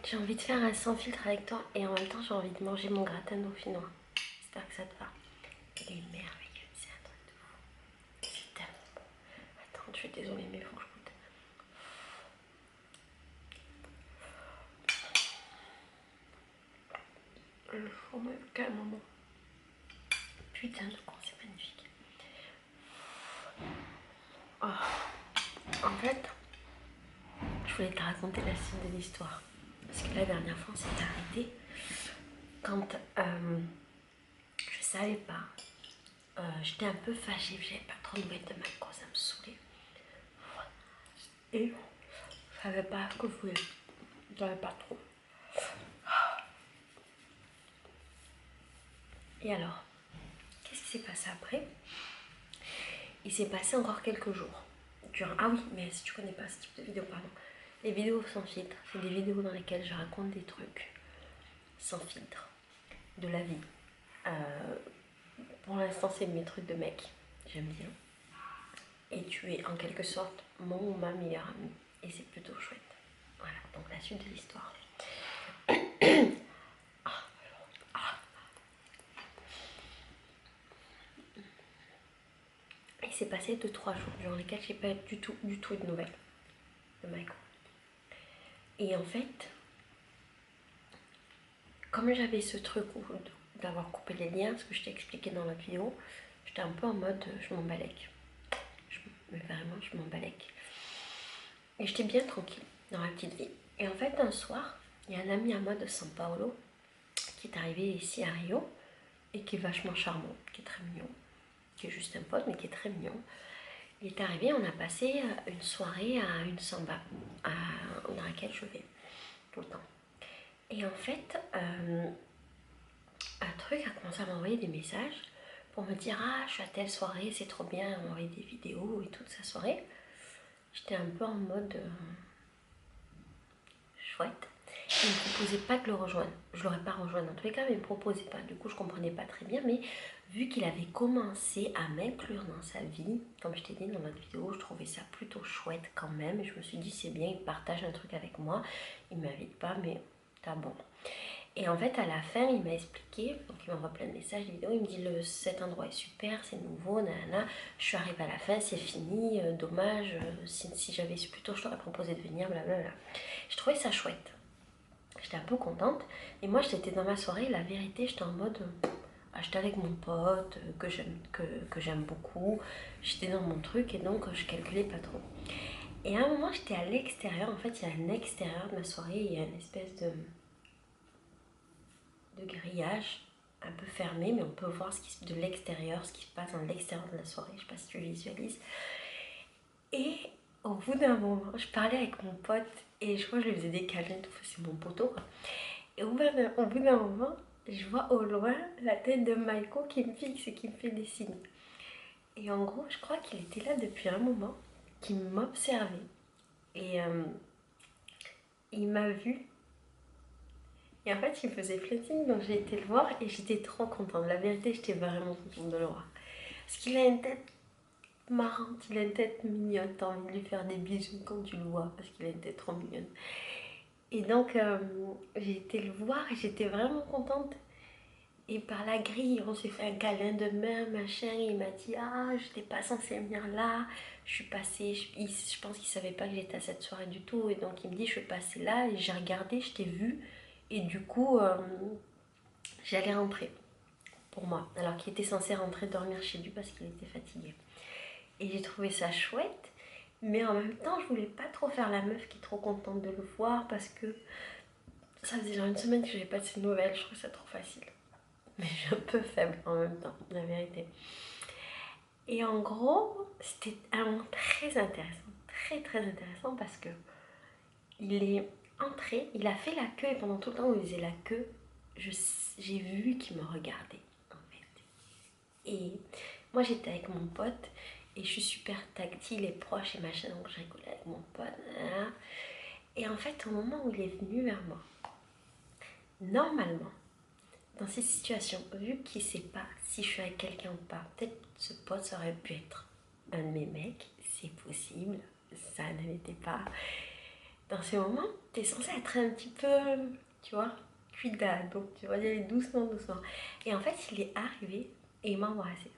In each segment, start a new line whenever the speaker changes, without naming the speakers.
J'ai envie de faire un sans filtre avec toi et en même temps j'ai envie de manger mon gratin dauphinois. J'espère que ça te va. Il est merveilleux, c'est un truc de fou. C'est tellement bon. Attends, je suis désolée mais il faut que je goûte. Le fromage est carrément bon. Putain de con, c'est magnifique. Oh. En fait, je voulais te raconter la suite de l'histoire. Parce que la dernière fois, on s'est arrêté quand je savais pas. J'étais un peu fâchée, j'avais pas trop de nouvelles de Marco, ça me saoulait. Et je savais pas ce que je voulais. J'avais pas trop. Et alors, qu'est-ce qui s'est passé après? Il s'est passé encore quelques jours. Ah oui, mais si tu connais pas ce type de vidéo, pardon. Les vidéos sans filtre, c'est des vidéos dans lesquelles je raconte des trucs sans filtre, de la vie. Pour l'instant, c'est mes trucs de mec, j'aime bien. Et tu es en quelque sorte mon ou ma meilleure amie. Et c'est plutôt chouette. Voilà, donc la suite de l'histoire. Il s'est passé 2-3 jours durant lesquels j'ai pas du tout de nouvelles de Michael. Et en fait, comme j'avais ce truc d'avoir coupé les liens, ce que je t'ai expliqué dans la vidéo, j'étais un peu en mode je m'en balèque. Mais vraiment, je m'en balèque. Et j'étais bien tranquille dans ma petite vie. Et en fait, un soir, il y a un ami à moi de São Paulo qui est arrivé ici à Rio et qui est vachement charmant, qui est très mignon, qui est juste un pote mais qui est très mignon. Il est arrivé, on a passé une soirée à une samba dans laquelle je vais tout le temps. Et en fait, un truc a commencé à m'envoyer des messages pour me dire ah je suis à telle soirée, c'est trop bien, on m'envoyer des vidéos et toute sa soirée. J'étais un peu en mode chouette. Il ne me proposait pas de le rejoindre. Je ne l'aurais pas rejoint dans tous les cas, mais il ne me proposait pas. Du coup, je ne comprenais pas très bien. Mais vu qu'il avait commencé à m'inclure dans sa vie, comme je t'ai dit dans notre vidéo, je trouvais ça plutôt chouette quand même. Et je me suis dit, c'est bien, il partage un truc avec moi. Il ne m'invite pas, mais t'as bon. Et en fait, à la fin, il m'a expliqué, donc il m'envoie plein de messages, des vidéos, il me dit cet endroit est super, c'est nouveau, nanana, je suis arrivée à la fin, c'est fini, dommage, si j'avais su plus tôt, je t'aurais proposé de venir, blablabla. Je trouvais ça chouette. J'étais un peu contente. Et moi, j'étais dans ma soirée, la vérité, j'étais en mode... j'étais avec mon pote, que j'aime beaucoup. J'étais dans mon truc et donc je calculais pas trop. Et à un moment, j'étais à l'extérieur. En fait, il y a un extérieur de ma soirée. Il y a une espèce de grillage un peu fermé, mais on peut voir de l'extérieur, ce qui se passe dans l'extérieur de la soirée. Je sais pas si tu visualises. Et au bout d'un moment, je parlais avec mon pote et je crois que je lui faisais des câlins, tout c'est mon poteau quoi. Et au bout d'un moment, je vois au loin la tête de Michael qui me fixe et qui me fait des signes. Et en gros, je crois qu'il était là depuis un moment, qu'il m'observait. Et il m'a vu. Et en fait, il me faisait plein de signes, donc j'ai été le voir et j'étais trop contente. La vérité, j'étais vraiment contente de le voir. Parce qu'il a une tête marrante, il a une tête mignonne. T'as envie de lui faire des bisous quand tu le vois, parce qu'il a une tête trop mignonne. Et donc, j'ai été le voir et j'étais vraiment contente. Et par la grille, on s'est fait un câlin de main, machin. Et il m'a dit ah, j'étais pas censée venir là. Je suis passée, je pense qu'il savait pas que j'étais à cette soirée du tout. Et donc, il me dit je suis passée là. Et j'ai regardé, je t'ai vu. Et du coup, j'allais rentrer pour moi. Alors qu'il était censé rentrer dormir chez lui parce qu'il était fatigué. Et j'ai trouvé ça chouette. Mais en même temps, je voulais pas trop faire la meuf qui est trop contente de le voir parce que ça faisait genre une semaine que j'avais pas de ses nouvelles. Je trouve ça trop facile. Mais je suis un peu faible en même temps, la vérité. Et en gros, c'était un moment très intéressant. Très très intéressant parce que il est entré, il a fait la queue et pendant tout le temps où il faisait la queue, j'ai vu qu'il me regardait en fait. Et moi j'étais avec mon pote et je suis super tactile et proche et machin, donc je rigolais avec mon pote. Et en fait, au moment où il est venu vers moi, normalement, dans ces situations, vu qu'il ne sait pas si je suis avec quelqu'un ou pas, peut-être ce pote ça aurait pu être un de mes mecs, c'est possible, ça ne l'était pas. dans ces moments, t'es censé être un petit peu, tu vois, cuidado, donc tu vas y aller doucement, doucement. Et en fait, il est arrivé et il m'a embrassé.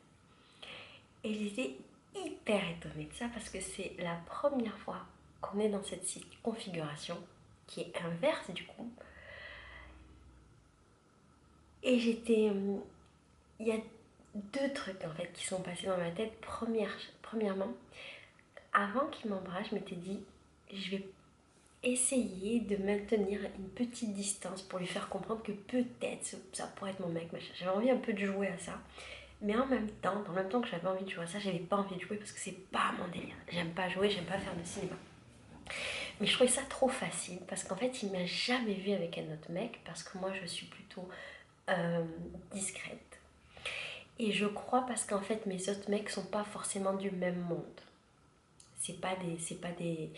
Et j'étais hyper étonnée de ça parce que c'est la première fois qu'on est dans cette configuration qui est inverse du coup. Et j'étais... Il y a deux trucs en fait qui sont passés dans ma tête. Premièrement, avant qu'il m'embrasse, je m'étais dit, je vais essayer de maintenir une petite distance pour lui faire comprendre que peut-être ça pourrait être mon mec, machin. J'avais envie un peu de jouer à ça. Mais en même temps, dans le même temps que j'avais envie de jouer à ça, j'avais pas envie de jouer parce que c'est pas mon délire. J'aime pas jouer, j'aime pas faire de cinéma. Mais je trouvais ça trop facile parce qu'en fait, il m'a jamais vu avec un autre mec parce que moi, je suis plutôt discrète. Et je crois parce qu'en fait, mes autres mecs sont pas forcément du même monde. C'est pas des...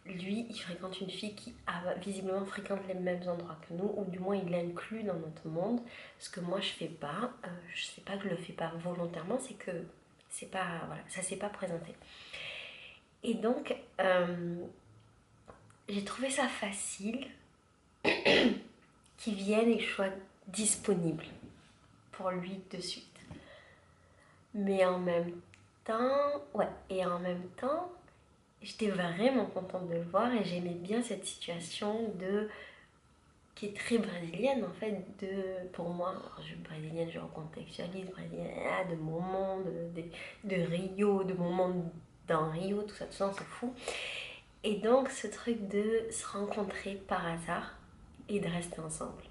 Lui, il fréquente une fille qui visiblement fréquente les mêmes endroits que nous, ou du moins il l'inclut dans notre monde, ce que moi je fais pas. Je sais pas que je le fais pas volontairement, c'est que c'est pas, voilà, ça s'est pas présenté. Et donc, j'ai trouvé ça facile qu'il vienne et que je sois disponible pour lui de suite. Mais en même temps, ouais, et en même temps, j'étais vraiment contente de le voir et j'aimais bien cette situation qui est très brésilienne en fait, pour moi, alors, brésilienne, je recontextualise, brésilienne, de mon monde, de Rio, de mon monde dans Rio, tout ça, on s'en fout. Et donc ce truc de se rencontrer par hasard et de rester ensemble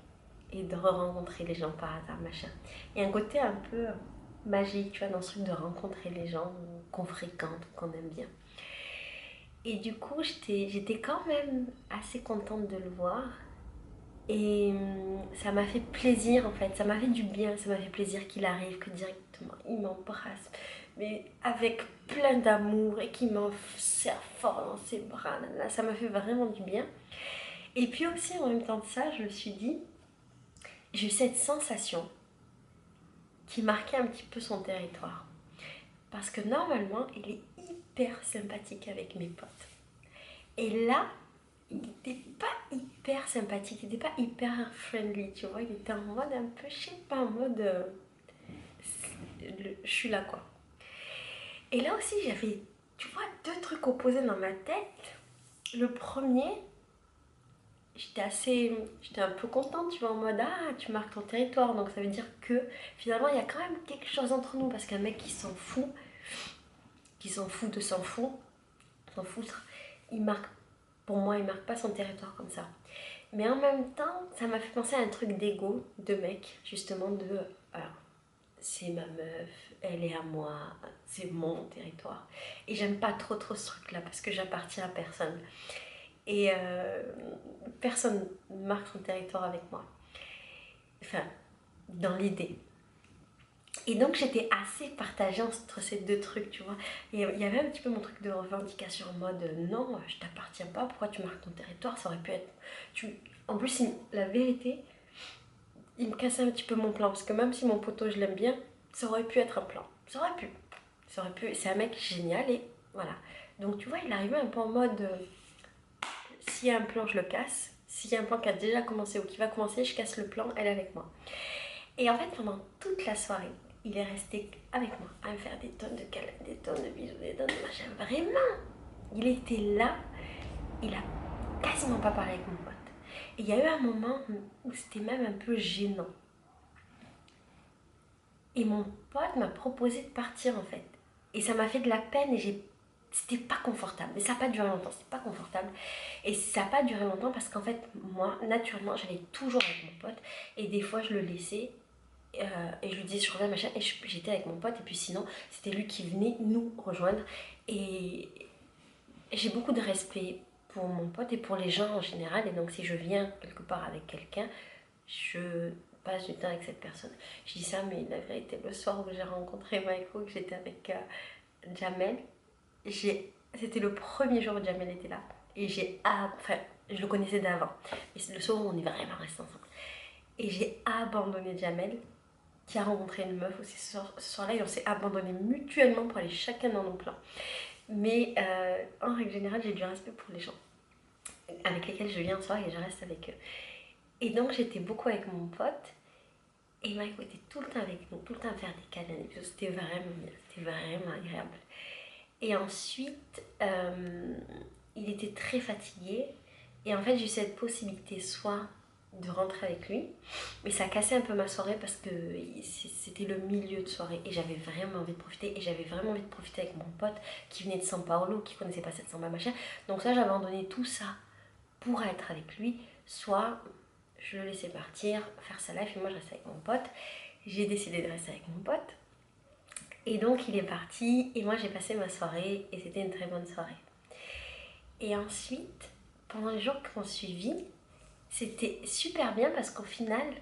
et de re-rencontrer les gens par hasard, machin. Il y a un côté un peu magique, tu vois, dans ce truc de rencontrer les gens qu'on fréquente, qu'on aime bien. Et du coup, j'étais quand même assez contente de le voir. Et ça m'a fait plaisir en fait, ça m'a fait du bien, ça m'a fait plaisir qu'il arrive, que directement il m'embrasse, mais avec plein d'amour et qu'il m'en serre fort dans ses bras, là, ça m'a fait vraiment du bien. Et puis aussi en même temps de ça, je me suis dit, j'ai eu cette sensation qui marquait un petit peu son territoire. Parce que normalement, il est hyper sympathique avec mes potes. Et là, il n'était pas hyper sympathique, il n'était pas hyper friendly, tu vois, il était en mode un peu, je sais pas, en mode je suis là quoi. Et là aussi j'avais, tu vois, deux trucs opposés dans ma tête. Le premier, j'étais un peu contente, tu vois, en mode ah, tu marques ton territoire, donc ça veut dire que finalement il y a quand même quelque chose entre nous, parce qu'un mec qui s'en fout de s'en foutre, il marque, pour moi, il marque pas son territoire comme ça. Mais en même temps, ça m'a fait penser à un truc d'ego, de mec, justement, c'est ma meuf, elle est à moi, c'est mon territoire. Et j'aime pas trop ce truc-là, parce que j'appartiens à personne. Et personne ne marque son territoire avec moi. Enfin, dans l'idée. Et donc j'étais assez partagée entre ces deux trucs, tu vois. Et il y avait un petit peu mon truc de revendication en mode non, je t'appartiens pas, pourquoi tu marques ton territoire, ça aurait pu être... En plus, la vérité, il me cassait un petit peu mon plan, parce que même si mon poteau je l'aime bien, ça aurait pu être un plan. Ça aurait pu, c'est un mec génial et voilà. Donc tu vois, il arrivait un peu en mode s'il y a un plan, je le casse. S'il y a un plan qui a déjà commencé ou qui va commencer, je casse le plan, elle est avec moi. Et en fait, pendant toute la soirée, il est resté avec moi à me faire des tonnes de câlins, des tonnes de bisous, des tonnes de machin. Vraiment, il était là, il a quasiment pas parlé avec mon pote. Et il y a eu un moment où c'était même un peu gênant. Et mon pote m'a proposé de partir en fait. Et ça m'a fait de la peine et c'était pas confortable. Mais ça n'a pas duré longtemps, c'était pas confortable. Et ça n'a pas duré longtemps parce qu'en fait, moi, naturellement, j'allais toujours avec mon pote. Et des fois, je le laissais et je lui disais je reviens machin et j'étais avec mon pote et puis sinon c'était lui qui venait nous rejoindre et j'ai beaucoup de respect pour mon pote et pour les gens en général et donc si je viens quelque part avec quelqu'un je passe du temps avec cette personne. Je dis ça mais la vérité le soir où j'ai rencontré Michael, que j'étais avec Jamel, c'était le premier jour où Jamel était là et enfin je le connaissais d'avant mais le soir où on est vraiment resté ensemble et j'ai abandonné Jamel qui a rencontré une meuf aussi ce soir-là et on s'est abandonné mutuellement pour aller chacun dans nos plans. Mais en règle générale, j'ai du respect pour les gens. avec lesquels je viens en soirée et je reste avec eux. Et donc j'étais beaucoup avec mon pote et il m'a écouté tout le temps avec nous, tout le temps faire des câlins. C'était vraiment bien, c'était vraiment agréable. Et ensuite, il était très fatigué. Et en fait, j'ai eu cette possibilité soit de rentrer avec lui, mais ça a cassé un peu ma soirée parce que c'était le milieu de soirée et j'avais vraiment envie de profiter. Et j'avais vraiment envie de profiter avec mon pote qui venait de São Paulo, qui connaissait pas cette samba machin. Donc ça, j'ai abandonné tout ça pour être avec lui. Soit je le laissais partir, faire sa life et moi je restais avec mon pote. J'ai décidé de rester avec mon pote. Et donc il est parti et moi j'ai passé ma soirée et c'était une très bonne soirée. Et ensuite, pendant les jours qui ont suivi, c'était super bien parce qu'au final,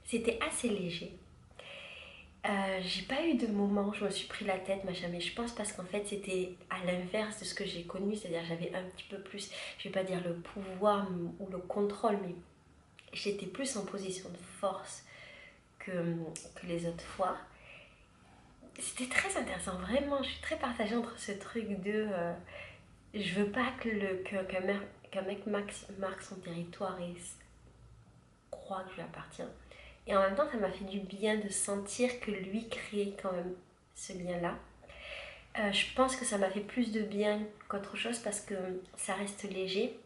c'était assez léger. J'ai pas eu de moment où je me suis pris la tête, machin, mais je pense parce qu'en fait c'était à l'inverse de ce que j'ai connu, c'est-à-dire j'avais un petit peu plus, je vais pas dire le pouvoir ou le contrôle, mais j'étais plus en position de force que les autres fois. C'était très intéressant, vraiment, je suis très partagée entre ce truc de je veux pas qu'un mec marque son territoire et croit que je lui appartiens. Et en même temps, ça m'a fait du bien de sentir que lui créait quand même ce lien-là. Je pense que ça m'a fait plus de bien qu'autre chose parce que ça reste léger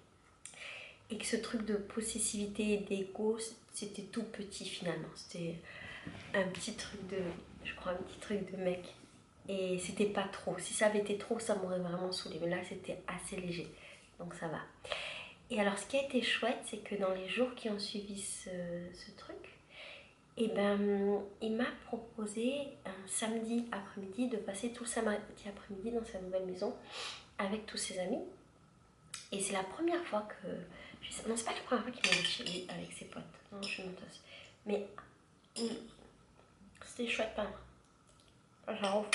et que ce truc de possessivité et d'ego, c'était tout petit finalement. C'était un petit truc de, je crois, un petit truc de mec. Et c'était pas trop. Si ça avait été trop, ça m'aurait vraiment saoulé. Mais là, c'était assez léger. Donc ça va. Et alors, ce qui a été chouette, c'est que dans les jours qui ont suivi ce truc, et ben, il m'a proposé un samedi après-midi de passer tout le samedi après-midi dans sa nouvelle maison avec tous ses amis. Et c'est la première fois que... Non, c'est pas la première fois qu'il m'a dit chez lui avec ses potes. Non, je suis menteuse. Mais c'était chouette, pas mal. Genre,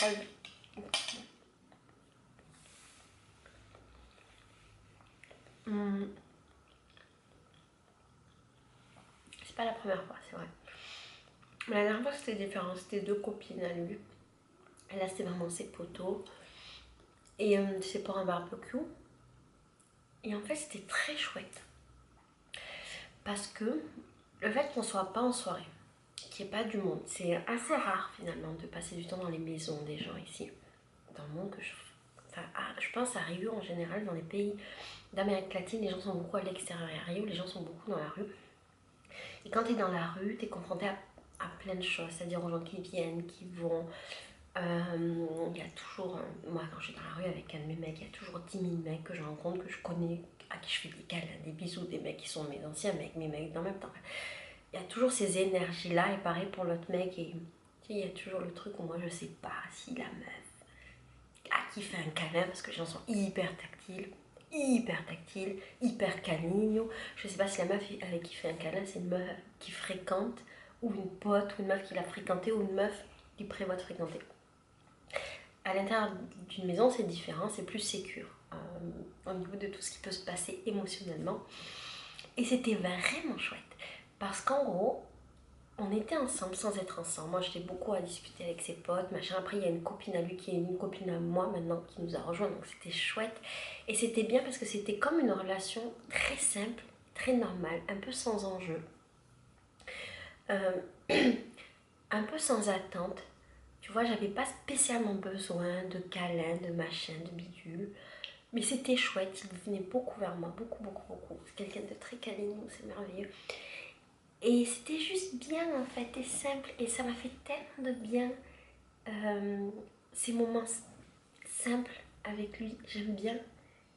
c'est pas la première fois, c'est vrai. Mais la dernière fois, c'était différent. C'était deux copines à lui. Et là, c'était vraiment ses potos. Et c'est pour un barbecue. Et en fait, c'était très chouette. Parce que le fait qu'on soit pas en soirée, qu'il n'y ait pas du monde, c'est assez rare finalement de passer du temps dans les maisons des gens ici. Dans le monde que je pense à Rio en général, dans les pays d'Amérique latine, les gens sont beaucoup à l'extérieur. Et à Rio, les gens sont beaucoup dans la rue. Et quand tu es dans la rue, tu es confronté à plein de choses, c'est-à-dire aux gens qui viennent, qui vont. Il y a toujours, moi quand je suis dans la rue avec un de mes mecs, il y a toujours 10 000 mecs que je rencontre, que je connais, à qui je fais des câlins, des bisous, des mecs qui sont mes anciens mecs, mes mecs en même temps. Il y a toujours ces énergies-là, et pareil pour l'autre mec, et il y a toujours le truc où moi je sais pas si la meuf à qui fait un câlin, parce que les gens sont hyper tactiles, hyper câlins. Je sais pas si la meuf avec qui fait un câlin, c'est une meuf qui fréquente, ou une pote, ou une meuf qui l'a fréquenté, ou une meuf qui prévoit de fréquenter. À l'intérieur d'une maison, c'est différent, c'est plus sécure au niveau de tout ce qui peut se passer émotionnellement. Et c'était vraiment chouette. Parce qu'en gros, on était ensemble sans être ensemble. Moi, j'étais beaucoup à discuter avec ses potes, machin. Après, il y a une copine à lui qui est une copine à moi maintenant qui nous a rejoints. Donc, c'était chouette. Et c'était bien parce que c'était comme une relation très simple, très normale, un peu sans enjeu. Un peu sans attente. Tu vois, j'avais pas spécialement besoin de câlins, de machin, de bidule. Mais c'était chouette, il venait beaucoup vers moi, beaucoup. C'est quelqu'un de très câlin, c'est merveilleux. Et c'était juste bien en fait, et simple. Et ça m'a fait tellement de bien. Ces moments simples avec lui, j'aime bien.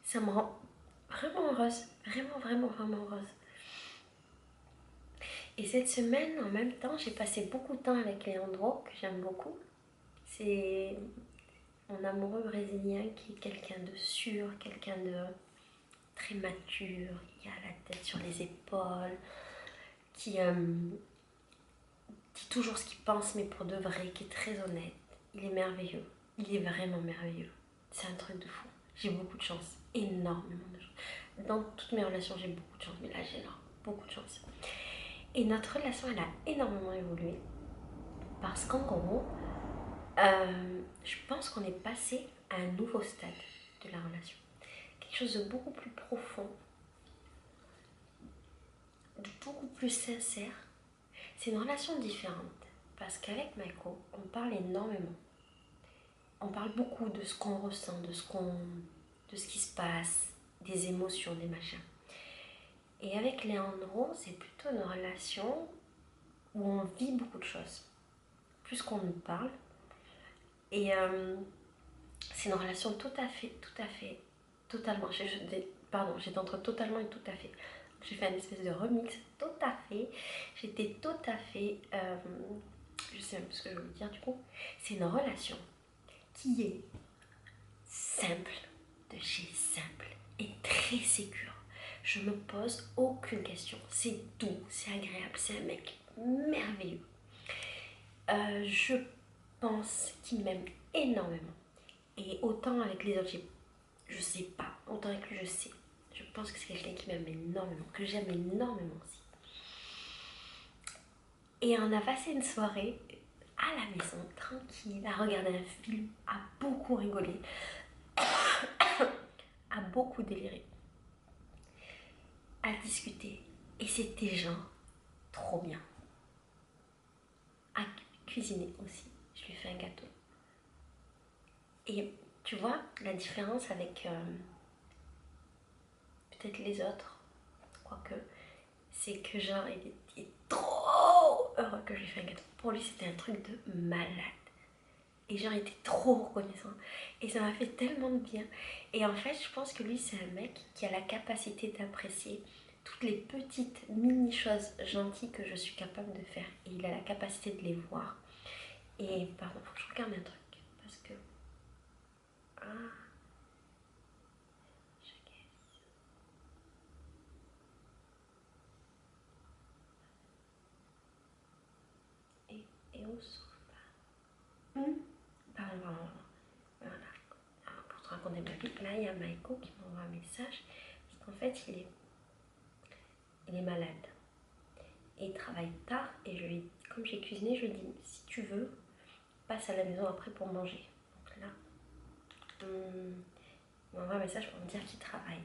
Ça me rend vraiment heureuse. Vraiment heureuse. Et cette semaine, en même temps, j'ai passé beaucoup de temps avec Leandro, que j'aime beaucoup. C'est mon amoureux brésilien qui est quelqu'un de sûr, quelqu'un de très mature, qui a la tête sur les épaules, qui dit toujours ce qu'il pense, mais pour de vrai, qui est très honnête. Il est merveilleux. Il est vraiment merveilleux. C'est un truc de fou. J'ai beaucoup de chance. Énormément de chance. Dans toutes mes relations, j'ai beaucoup de chance. Mais là, j'ai beaucoup de chance. Et notre relation, elle a énormément évolué. Parce qu'en gros, je pense qu'on est passé à un nouveau stade de la relation. Quelque chose de beaucoup plus profond. plus sincère. C'est une relation différente. Parce qu'avec Michael, on parle énormément. On parle beaucoup de ce qu'on ressent, de ce qui se passe, des émotions, des machins. Et avec Leandro, c'est plutôt une relation où on vit beaucoup de choses. Plus qu'on nous parle. Et c'est une relation totalement. Pardon, j'étais entre totalement et tout à fait. J'ai fait une espèce de remix, tout à fait. J'étais tout à fait. Je sais même ce que je veux dire du coup. C'est une relation qui est simple, de chez simple et très sécure. Je me pose aucune question. C'est doux, c'est agréable, c'est un mec merveilleux. Je pense qu'il m'aime énormément. Et autant avec les autres, je sais pas. Autant avec lui, je sais. Je pense que c'est quelqu'un qui m'aime énormément, que j'aime énormément aussi. Et on a passé une soirée à la maison, tranquille, à regarder un film, à beaucoup rigoler, à beaucoup délirer, à discuter. Et c'était genre trop bien. À cuisiner aussi. Je lui ai fait un gâteau. Et tu vois la différence avec peut-être les autres, quoique, c'est que genre il était trop heureux que je lui ai fait un gâteau. Pour lui c'était un truc de malade. Et genre il était trop reconnaissant. Et ça m'a fait tellement de bien. Et en fait je pense que lui c'est un mec qui a la capacité d'apprécier toutes les petites mini choses gentilles que je suis capable de faire. Et il a la capacité de les voir. Et pardon, faut que je regarde un truc. Parce que... Ah, je guesse. Et où sont... Pardon. Voilà. Alors, pour te raconter ma vie, là il y a Maïko qui m'envoie un message. Parce qu'en fait il est malade. Et il travaille tard. Et comme j'ai cuisiné, je lui ai dit, si tu veux, passe à la maison après pour manger. Donc là, il m'envoie un message pour me dire qu'il travaille.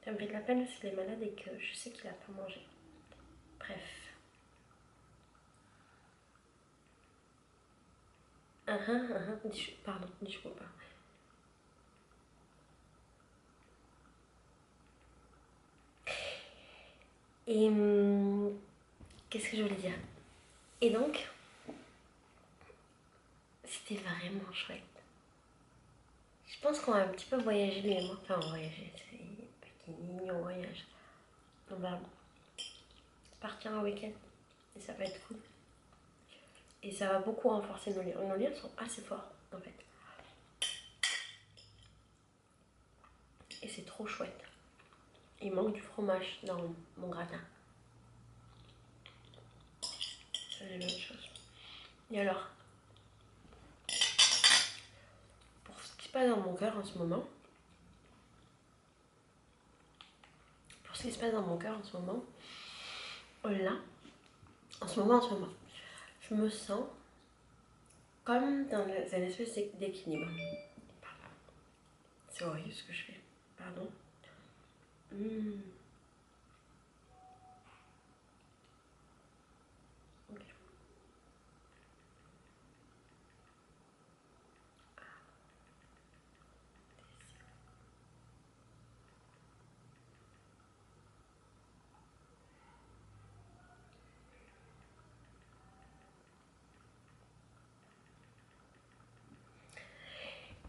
Ça me fait de la peine parce qu'il est malade et que je sais qu'il n'a pas mangé. Bref. Pardon, dis-je pas. Et qu'est-ce que je voulais dire? Et donc, c'était vraiment chouette. Je pense qu'on va un petit peu voyager lui et moi. Enfin, voyager, c'est petit mignon voyage. On va partir un week-end et ça va être cool. Et ça va beaucoup renforcer nos liens. Nos liens sont assez forts en fait. Et c'est trop chouette. Il manque du fromage dans mon gratin. C'est la même chose. Et alors, pour ce qui se passe dans mon cœur en ce moment, là, en ce moment, je me sens comme dans une espèce d'équilibre. C'est horrible ce que je fais. Pardon. Ok.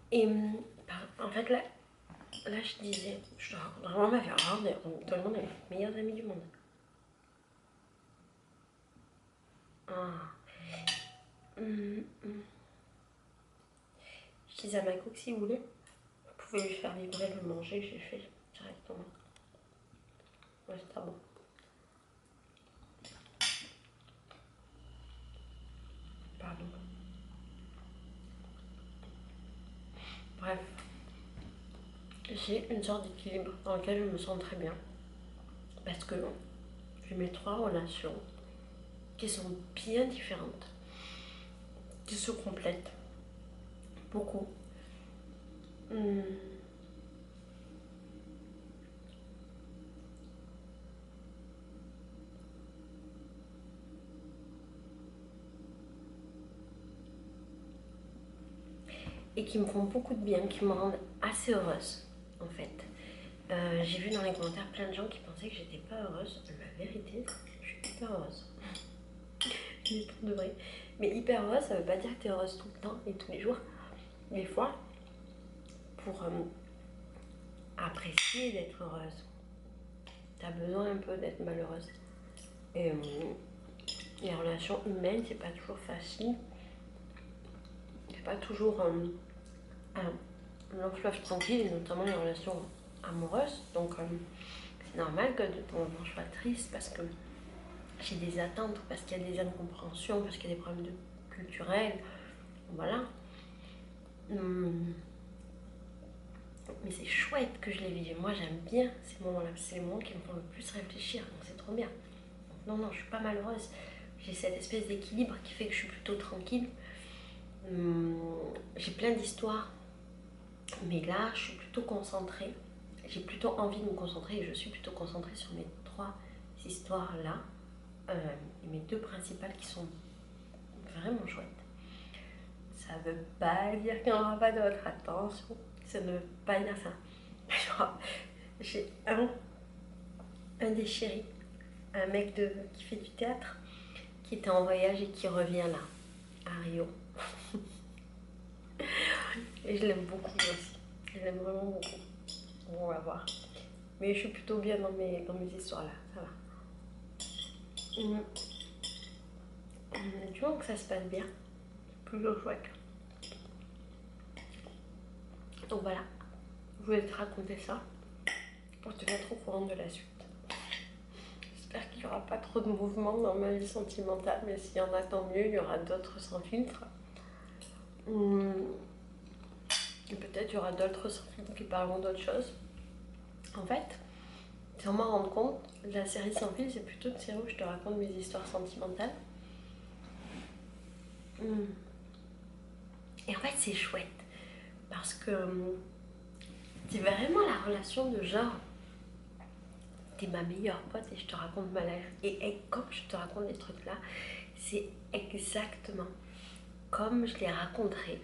Et en fait, là, je disais, je te raconte vraiment ma vie. Alors, tout le monde est les meilleurs amis du monde. Ah. Je disais à Mako que s'il voulait, vous pouvez lui faire livrer le manger, j'ai fait directement. Ouais, c'est pas bon. Pardon. Bref. J'ai une sorte d'équilibre dans lequel je me sens très bien. Parce que j'ai mes 3 relations qui sont bien différentes, qui se complètent beaucoup. Et qui me font beaucoup de bien, qui me rendent assez heureuse en fait. J'ai vu dans les commentaires plein de gens qui pensaient que j'étais pas heureuse. La vérité, je suis hyper heureuse. De vrai. Mais hyper heureuse, ça veut pas dire que tu es heureuse tout le temps et tous les jours. Des fois, pour apprécier d'être heureuse, tu as besoin un peu d'être malheureuse. Et les relations humaines, c'est pas toujours facile. C'est pas toujours un long fleuve tranquille, et notamment les relations amoureuses. Donc c'est normal que de temps en temps je sois triste parce que j'ai des attentes, parce qu'il y a des incompréhensions, parce qu'il y a des problèmes culturels. Voilà. Mais c'est chouette que je les vive. Moi j'aime bien ces moments-là. C'est les moments qui me font le plus réfléchir. Donc c'est trop bien. Donc, non, je suis pas malheureuse. J'ai cette espèce d'équilibre qui fait que je suis plutôt tranquille. J'ai plein d'histoires. Mais là, je suis plutôt concentrée. J'ai plutôt envie de me concentrer et je suis plutôt concentrée sur mes 3 histoires-là. Et mes 2 principales qui sont vraiment chouettes. Ça veut pas dire qu'il n'y aura pas d'autres. Attention, ça ne veut pas dire ça. J'ai un des chéris, un mec qui fait du théâtre, qui était en voyage et qui revient là, à Rio. Et je l'aime beaucoup aussi. Je l'aime vraiment beaucoup. On va voir. Mais je suis plutôt bien dans mes histoires là, ça va. Tu vois que ça se passe bien. Toujours chouette. Donc voilà, je voulais te raconter ça pour te mettre au courant de la suite. J'espère qu'il n'y aura pas trop de mouvements dans ma vie sentimentale, mais s'il y en a, tant mieux, il y aura d'autres sans filtre. Et peut-être il y aura d'autres sans filtre qui parleront d'autres choses. En fait, sans m'en rendre compte, la série sans filtre, c'est plutôt une série où je te raconte mes histoires sentimentales. Et en fait, c'est chouette parce que c'est vraiment la relation de genre, t'es ma meilleure pote et je te raconte ma life. Et comme je te raconte des trucs là, c'est exactement comme je les raconterais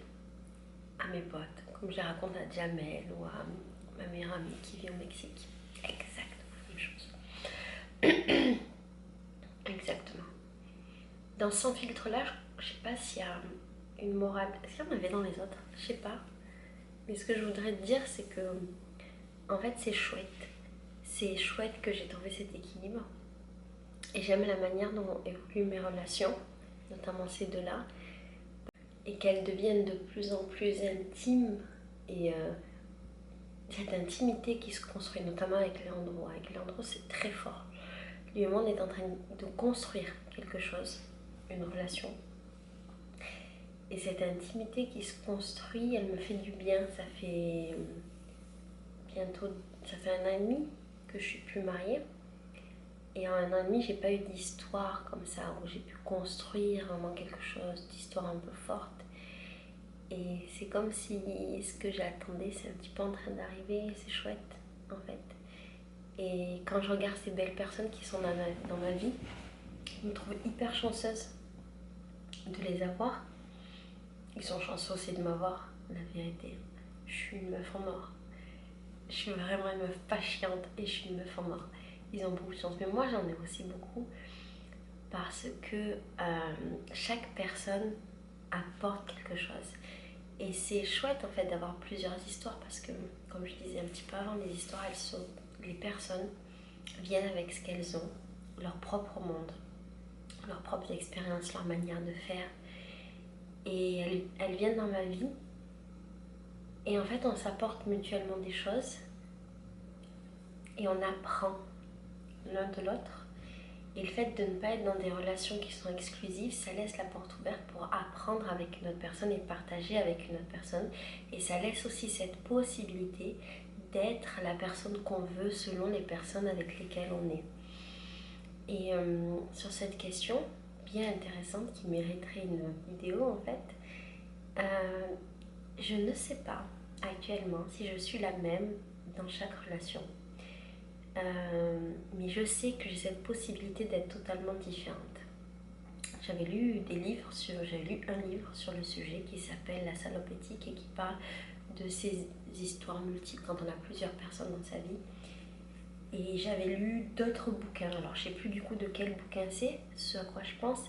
à mes potes, comme je les raconte à Jamel ou à ma meilleure amie qui vit au Mexique. Exactement la même chose. Exactement. Dans Sans filtre là, je sais pas s'il y a une morale. Est-ce qu'il y en avait dans les autres? Je sais pas. Mais ce que je voudrais te dire, c'est que en fait, c'est chouette. C'est chouette que j'ai trouvé cet équilibre. Et j'aime la manière dont évoluent mes relations, notamment ces 2-là, et qu'elles deviennent de plus en plus intimes. Et cette intimité qui se construit, notamment avec Leandro. Avec Leandro, c'est très fort. Lui et moi, on est en train de construire quelque chose, une relation. Et cette intimité qui se construit, elle me fait du bien. Ça fait bientôt, ça fait 1 an et demi que je suis plus mariée. Et en 1 an et demi, j'ai pas eu d'histoire comme ça, où j'ai pu construire vraiment quelque chose, d'histoire un peu forte. Et c'est comme si ce que j'attendais, c'est un petit peu en train d'arriver, c'est chouette en fait. Et quand je regarde ces belles personnes qui sont dans ma vie, je me trouve hyper chanceuse de les avoir. Ils sont chanceux aussi de m'avoir, la vérité. Je suis une meuf en or. Je suis vraiment une meuf pas chiante et je suis une meuf en or. Ils ont beaucoup de chance, mais moi j'en ai aussi beaucoup parce que chaque personne apporte quelque chose. Et c'est chouette en fait d'avoir plusieurs histoires parce que, comme je disais un petit peu avant, les histoires, les personnes viennent avec ce qu'elles ont, leur propre monde, leurs propres expériences, leur manière de faire. Et elles viennent dans ma vie et en fait on s'apporte mutuellement des choses et on apprend l'un de l'autre. Et le fait de ne pas être dans des relations qui sont exclusives, ça laisse la porte ouverte pour apprendre avec une autre personne et partager avec une autre personne. Et ça laisse aussi cette possibilité d'être la personne qu'on veut selon les personnes avec lesquelles on est. Et sur cette question bien intéressante qui mériterait une vidéo en fait, je ne sais pas actuellement si je suis la même dans chaque relation. Mais je sais que j'ai cette possibilité d'être totalement différente. J'avais lu un livre sur le sujet qui s'appelle La salope éthique et qui parle de ces histoires multiples quand on a plusieurs personnes dans sa vie. Et j'avais lu d'autres bouquins, alors je sais plus du coup de quel bouquin c'est, ce à quoi je pense,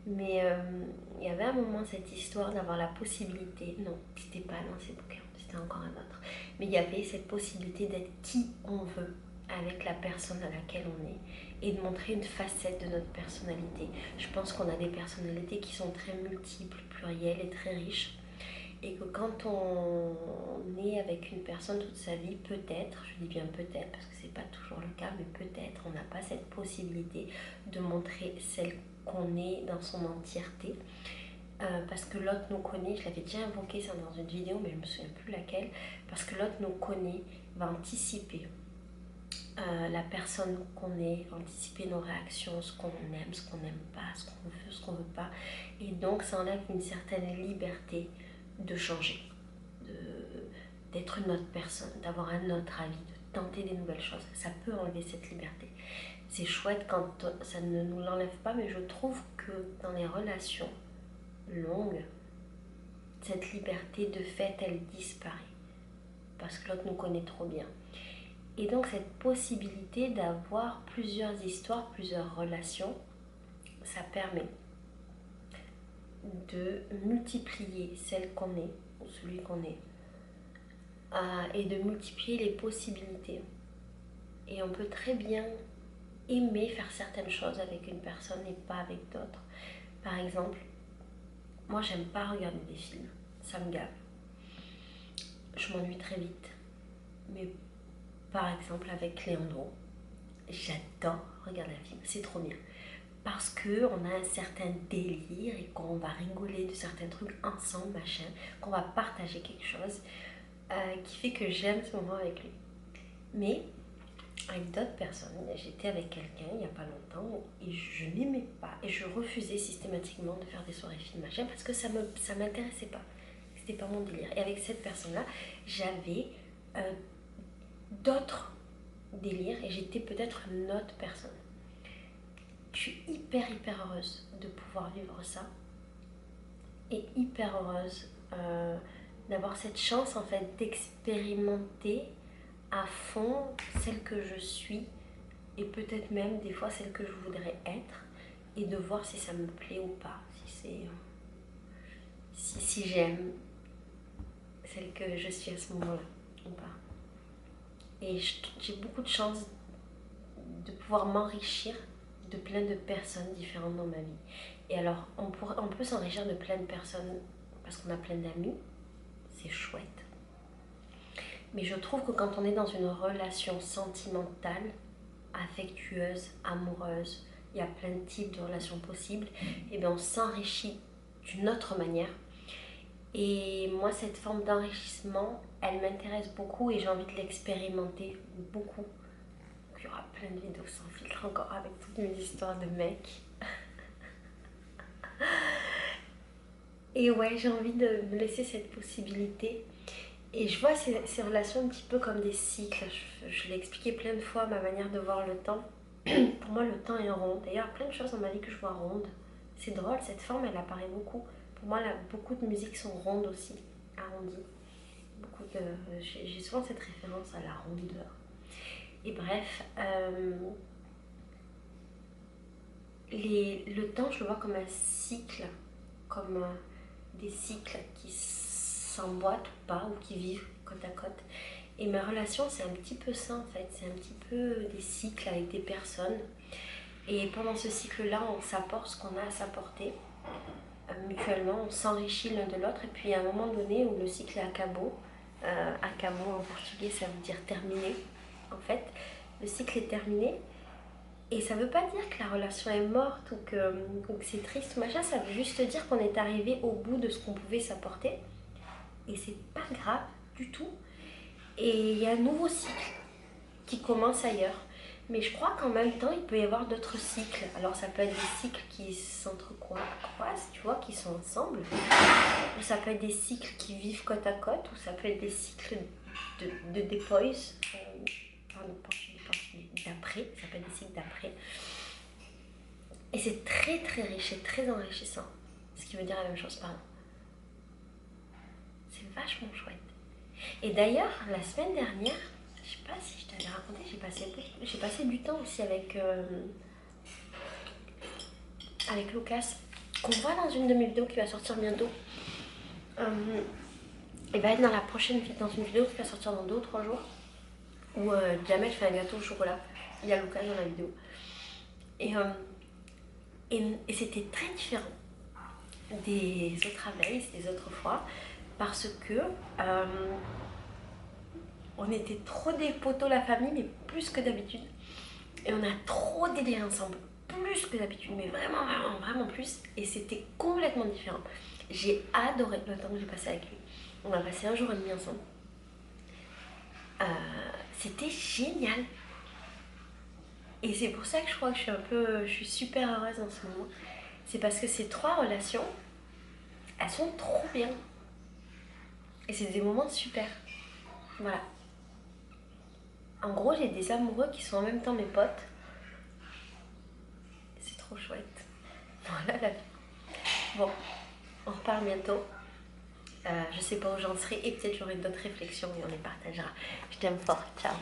mais il y avait un moment cette histoire d'avoir la possibilité, non, c'était pas dans ces bouquins, c'était encore un autre, mais il y avait cette possibilité d'être qui on veut avec la personne à laquelle on est et de montrer une facette de notre personnalité. Je pense qu'on a des personnalités qui sont très multiples, plurielles et très riches. Et que quand on est avec une personne toute sa vie, peut-être, je dis bien peut-être parce que c'est pas toujours le cas, mais peut-être on n'a pas cette possibilité de montrer celle qu'on est dans son entièreté. Parce que l'autre nous connaît, je l'avais déjà invoqué ça dans une vidéo, mais je me souviens plus laquelle, parce que l'autre nous connaît, va anticiper la personne qu'on est, anticiper nos réactions, ce qu'on aime, ce qu'on n'aime pas, ce qu'on veut, ce qu'on veut pas. Et donc ça enlève une certaine liberté de changer, d'être une autre personne, d'avoir un autre avis, de tenter des nouvelles choses. Ça peut enlever cette liberté. C'est chouette quand ça ne nous l'enlève pas, mais je trouve que dans les relations longues, cette liberté de fait, elle disparaît. Parce que l'autre nous connaît trop bien. Et donc cette possibilité d'avoir plusieurs histoires, plusieurs relations, ça permet de multiplier celle qu'on est, ou celui qu'on est, et de multiplier les possibilités. Et on peut très bien aimer faire certaines choses avec une personne et pas avec d'autres. Par exemple, moi j'aime pas regarder des films, ça me gave. Je m'ennuie très vite. Mais par exemple avec Léandro, j'adore regarder un film, c'est trop bien. Parce qu'on a un certain délire et qu'on va rigoler de certains trucs ensemble, machin, qu'on va partager quelque chose qui fait que j'aime ce moment avec lui. Mais avec d'autres personnes, j'étais avec quelqu'un il n'y a pas longtemps et je n'aimais pas et je refusais systématiquement de faire des soirées films, machin, parce que ça m'intéressait pas. C'était pas mon délire. Et avec cette personne-là, j'avais d'autres délires et j'étais peut-être une autre personne. Je suis hyper heureuse de pouvoir vivre ça et hyper heureuse d'avoir cette chance en fait d'expérimenter à fond celle que je suis et peut-être même des fois celle que je voudrais être et de voir si ça me plaît ou pas, si j'aime celle que je suis à ce moment-là ou pas. Et j'ai beaucoup de chance de pouvoir m'enrichir de plein de personnes différentes dans ma vie. Et alors, on peut s'enrichir de plein de personnes parce qu'on a plein d'amis, c'est chouette. Mais je trouve que quand on est dans une relation sentimentale, affectueuse, amoureuse, il y a plein de types de relations possibles, et bien on s'enrichit d'une autre manière. Et moi, cette forme d'enrichissement, elle m'intéresse beaucoup et j'ai envie de l'expérimenter beaucoup. Il y aura plein de vidéos sans filtre encore avec toutes mes histoires de mecs. Et ouais, j'ai envie de me laisser cette possibilité. Et je vois ces relations un petit peu comme des cycles. Je l'ai expliqué plein de fois, ma manière de voir le temps. Pour moi, le temps est rond. D'ailleurs, plein de choses dans ma vie que je vois rondes. C'est drôle, cette forme, elle apparaît beaucoup. Pour moi, là, beaucoup de musiques sont rondes aussi, arrondies. J'ai souvent cette référence à la rondeur. Et bref, le temps, je le vois comme un cycle, comme des cycles qui s'emboîtent ou pas, ou qui vivent côte à côte. Et ma relation, c'est un petit peu ça en fait, c'est un petit peu des cycles avec des personnes. Et pendant ce cycle-là, on s'apporte ce qu'on a à s'apporter. Mutuellement, on s'enrichit l'un de l'autre. Et puis à un moment donné où le cycle est acabou, acabou en portugais, ça veut dire terminé. En fait, le cycle est terminé. Et ça veut pas dire que la relation est morte ou que c'est triste ou machin, ça veut juste dire qu'on est arrivé au bout de ce qu'on pouvait s'apporter. Et c'est pas grave du tout. Et il y a un nouveau cycle qui commence ailleurs. Mais je crois qu'en même temps, il peut y avoir d'autres cycles. Alors ça peut être des cycles qui s'entrecroisent, tu vois, qui sont ensemble. Ou ça peut être des cycles qui vivent côte à côte. Ou ça peut être des cycles de dépose. Pardon, d'après. Ça peut être des cycles d'après. Et c'est très très riche et très enrichissant. Ce qui veut dire la même chose, pardon. C'est vachement chouette. Et d'ailleurs, la semaine dernière, je sais pas si je t'avais raconté, j'ai passé du temps aussi avec Lucas, qu'on voit dans une de mes vidéos qui va sortir bientôt. Il va être dans une vidéo qui va sortir dans 2 ou 3 jours, où Jamel fait un gâteau au chocolat. Il y a Lucas dans la vidéo. Et c'était très différent des autres abeilles, des autres fois, parce que on était trop des potos la famille, mais plus que d'habitude. Et on a trop déliré ensemble, plus que d'habitude, mais vraiment, vraiment, vraiment plus. Et c'était complètement différent. J'ai adoré le temps que j'ai passé avec lui. On a passé 1 jour et demi ensemble. C'était génial. Et c'est pour ça que je crois que je suis super heureuse en ce moment. C'est parce que ces 3 relations, elles sont trop bien. Et c'est des moments super. Voilà. En gros, j'ai des amoureux qui sont en même temps mes potes. C'est trop chouette. Voilà la vie. Bon, on reparle bientôt. Je sais pas où j'en serai et peut-être j'aurai d'autres réflexions et on les partagera. Je t'aime fort. Ciao.